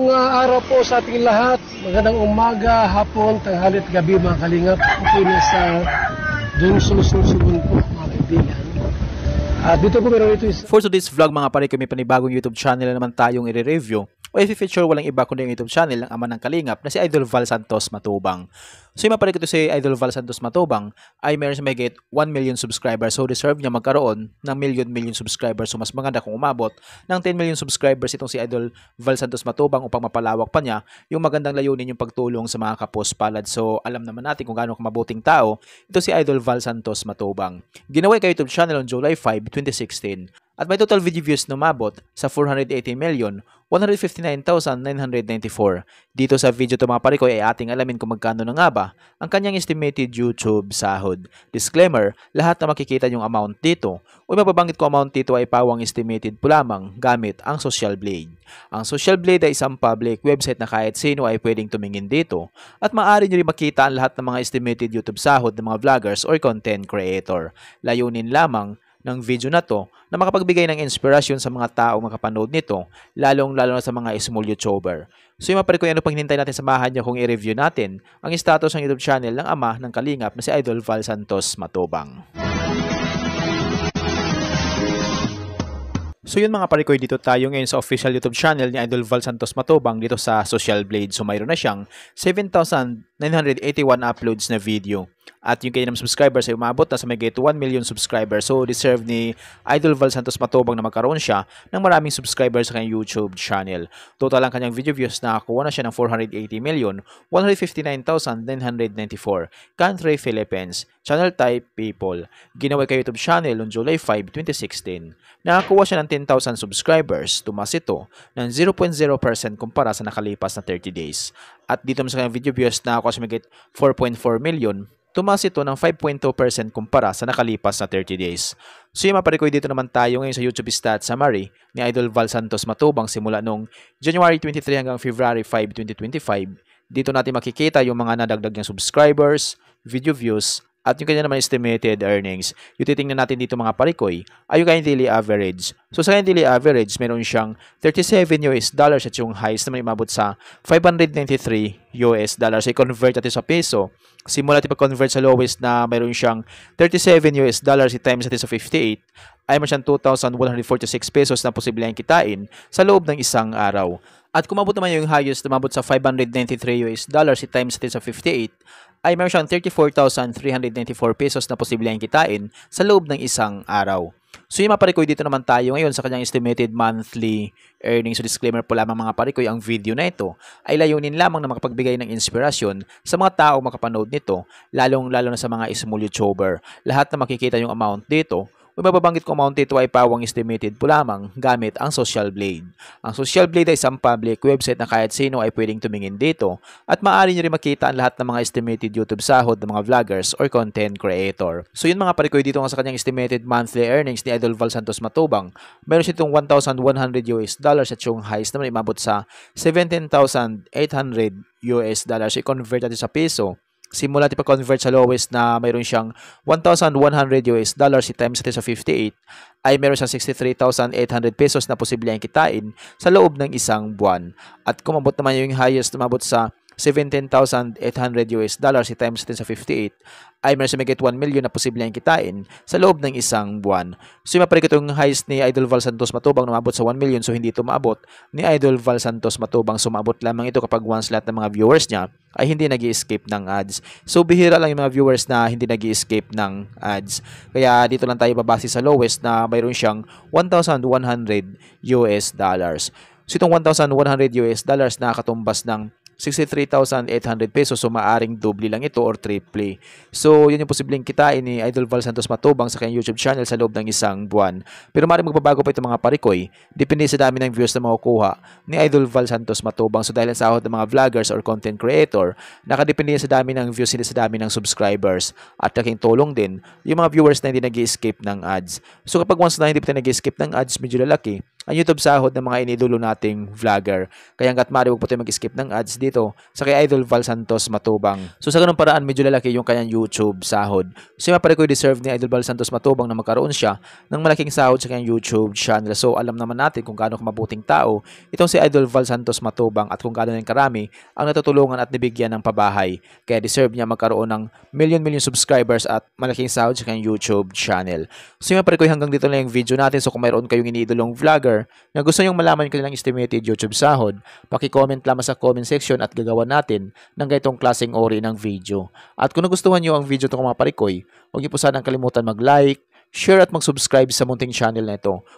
Araw po sa ating lahat. Magandang umaga, hapon, tanghali at gabi mga kalingap. Okay na sa Dungsong-Sugun po mga kaibigan. Dito po meron ito For today's vlog mga pare, may panibagong YouTube channel na naman tayong i-review o i-feature walang iba kundi yung YouTube channel ng ama ng kalingap na si Idol Val Santos Matubang. So yung mapare ko to si Idol Val Santos Matubang ay meron siya may get 1 million subscribers, so deserve niya magkaroon ng million subscribers. So mas maganda kung umabot ng 10 million subscribers itong si Idol Val Santos Matubang upang mapalawak pa niya yung magandang layunin yung pagtulong sa mga kapos palad. So alam naman natin kung gaano kamabuting tao ito si Idol Val Santos Matubang. Ginawa kay YouTube channel on July 5, 2016. At may total video views na umabot sa 480,159,994. Dito sa video to mga pare ko ay ating alamin kung magkano na nga ba ang kanyang estimated YouTube sahod. Disclaimer, lahat na makikita yung amount dito o mababanggit ko amount dito ay pawang estimated po lamang gamit ang Social Blade. Ang Social Blade ay isang public website na kahit sino ay pwedeng tumingin dito at maaari nyo rin makita ang lahat ng mga estimated YouTube sahod ng mga vloggers or content creator. Layunin lamang ng video na to na makapagbigay ng inspirasyon sa mga taong makapanood nito, lalong-lalo na sa mga small YouTuber. So yung mapare ko ano pang hinintay natin, samahan nyo kung i-review natin ang status ng YouTube channel ng ama ng kalingap na si Idol Val Santos Matubang. So yun mga pare ko, dito tayo ngayon sa official YouTube channel ni Idol Val Santos Matubang dito sa Social Blade. So mayroon na siyang 7,981 uploads na video. At yung kanyang subscribers ay umabot na sa may get 1 million subscribers. So deserve ni Idol Val Santos Matubang na magkaroon siya ng maraming subscribers sa kanyang YouTube channel. Total ang kanyang video views na nakakuha na siya ng 480,159,994. Country Philippines. Channel type people. Ginawa kay YouTube channel on July 5, 2016. Nakakuha siya ng 10,000 subscribers. Tumas ito ng 0.0% kumpara sa nakalipas na 30 days. At dito sa kanyang video views na nakakuha siya may get 4.4 million. Tumas ito ng 5.2% kumpara sa nakalipas na 30 days. So yung maparikoy dito naman tayo ngayon sa YouTube Stats Summary ni Idol Val Santos Matubang simula noong January 23 hanggang February 5, 2025. Dito natin makikita yung mga nadagdag niyang subscribers, video views, at yung kanya naman estimated earnings. Yung titingnan natin dito mga parikoy ay yung kanyang daily average. So sa kanyang daily average, meron siyang $37 at yung highest naman imabot sa $593. I-convert natin sa peso. Simula natin pag-convert sa lowest na meron siyang $37 i-times natin sa 58 ay meron siyang 2,146 pesos na posible ang kitain sa loob ng isang araw. At kung mabot naman yung highest na mabot sa $593 i-times natin sa 58 ay meron siyang 34,394 pesos na posible ang kitain sa loob ng isang araw. So yung mga parikoy dito naman tayo ngayon sa kanyang estimated monthly earnings. So disclaimer po lamang mga parikoy, ang video na ito ay layunin lamang na makapagbigay ng inspirasyon sa mga taong makapanood nito, lalong-lalo na sa mga small YouTuber. Lahat na makikita yung amount dito o mababanggit ko amount dito ay pawang estimated po lamang gamit ang Social Blade. Ang Social Blade ay isang public website na kahit sino ay pwedeng tumingin dito at maaari nyo rin makita ang lahat ng mga estimated YouTube sahod ng mga vloggers or content creator. So yun mga parikoy dito nga sa kanyang estimated monthly earnings ni Idol Val Santos Matubang. Meron siya itong $1,100 at yung highest naman imabot sa $17,800. I-convert natin sa peso. Simula natin pag-convert sa lowest na mayroon siyang $1,100 i-times natin sa 58 ay meron siyang 63,800 pesos na posible ang kitain sa loob ng isang buwan. At kung mabot naman yung highest na mabot sa $17,800 i-times natin sa 58 ay meron siya may get 1 million na posible ang kitain sa loob ng isang buwan. So yung maparik itong highest ni Idol Val Santos Matubang na maabot sa 1 million, so hindi ito maabot ni Idol Val Santos Matubang. Sumabot lamang ito kapag once lahat ng mga viewers niya ay hindi nag-i-escape ng ads. So bihira lang yung mga viewers na hindi nag-i-escape ng ads. Kaya dito lang tayo babase sa lowest na mayroon siyang $1,100. So itong $1,100 na katumbas ng 63,800 pesos, so maaring doble lang ito or triple. So yun yung posibleng kitain ni Idol Val Santos Matubang sa kanyang YouTube channel sa loob ng isang buwan. Pero maaaring magbabago pa ito mga parikoy, depende sa dami ng views na makukuha ni Idol Val Santos Matubang. So dahil ang sahod ng mga vloggers or content creator, nakadepende sa dami ng views, hindi sa dami ng subscribers. At laking tulong din yung mga viewers na hindi nag-i-escape ng ads. So kapag once na hindi pa nag-i-escape ng ads, medyo lalaki ang YouTube sahod ng mga iniidolo nating vlogger. Kaya hanggat maaari huwag po tayo mag-skip ng ads dito sa kay Idol Val Santos Matubang. So sa ganung paraan medyo lalaki yung kanyang YouTube sahod. So mapare ko deserve ni Idol Val Santos Matubang na magkaroon siya ng malaking sahod sa kanyang YouTube channel. So alam naman natin kung gaano kamabuting tao itong si Idol Val Santos Matubang at kung gaano ng karami ang natutulungan at nabigyan ng pabahay. Kaya deserve niya magkaroon ng million subscribers at malaking sahod sa kanyang YouTube channel. So mapare ko hanggang dito lang yung video natin. So kung mayroon kayong iniidolong vlogger na gusto nyong malaman yung kanilang estimated YouTube sahod, paki-comment lamang sa comment section at gagawa natin ng ganitong klaseng ori ng video. At kung nagustuhan nyo ang video itong mga parikoy, huwag niyo po sanang kalimutan mag-like, share at mag-subscribe sa munting channel na ito